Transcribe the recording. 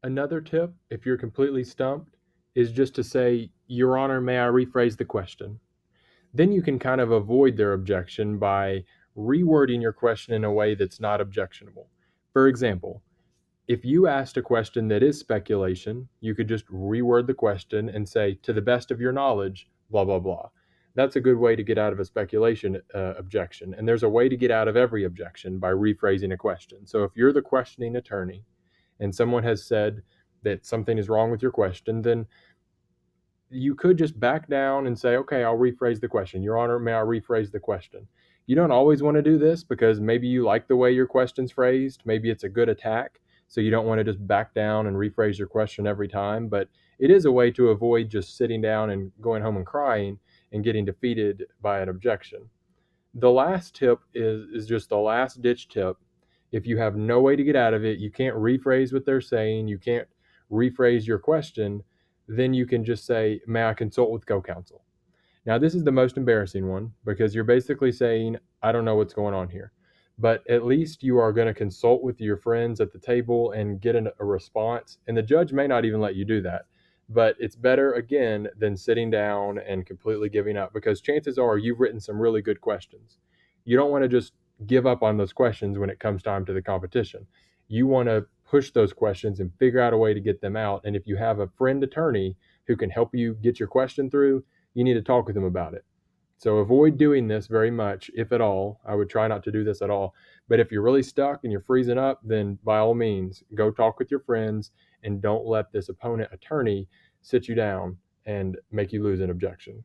Another tip, if you're completely stumped, is just to say, Your Honor, may I rephrase the question? Then you can kind of avoid their objection by rewording your question in a way that's not objectionable. For example, if you asked a question that is speculation, you could just reword the question and say, to the best of your knowledge, blah, blah, blah. That's a good way to get out of a speculation objection. And there's a way to get out of every objection by rephrasing a question. So if you're the questioning attorney and someone has said that something is wrong with your question, then you could just back down and say, okay, I'll rephrase the question. Your Honor, may I rephrase the question? You don't always want to do this because maybe you like the way your question's phrased. Maybe it's a good attack. So you don't want to just back down and rephrase your question every time. But it is a way to avoid just sitting down and going home and crying and getting defeated by an objection. The last tip is just the last ditch tip. If you have no way to get out of it, you can't rephrase what they're saying, you can't rephrase your question, then you can just say, may I consult with co-counsel? Now, this is the most embarrassing one because you're basically saying, I don't know what's going on here. But at least you are going to consult with your friends at the table and get a response. And the judge may not even let you do that. But it's better, again, than sitting down and completely giving up because chances are you've written some really good questions. You don't want to just give up on those questions when it comes time to the competition. You want to push those questions and figure out a way to get them out. And if you have a friend attorney who can help you get your question through, you need to talk with them about it. So avoid doing this very much, if at all. I would try not to do this at all. But if you're really stuck and you're freezing up, then by all means, go talk with your friends and don't let this opponent attorney sit you down and make you lose an objection.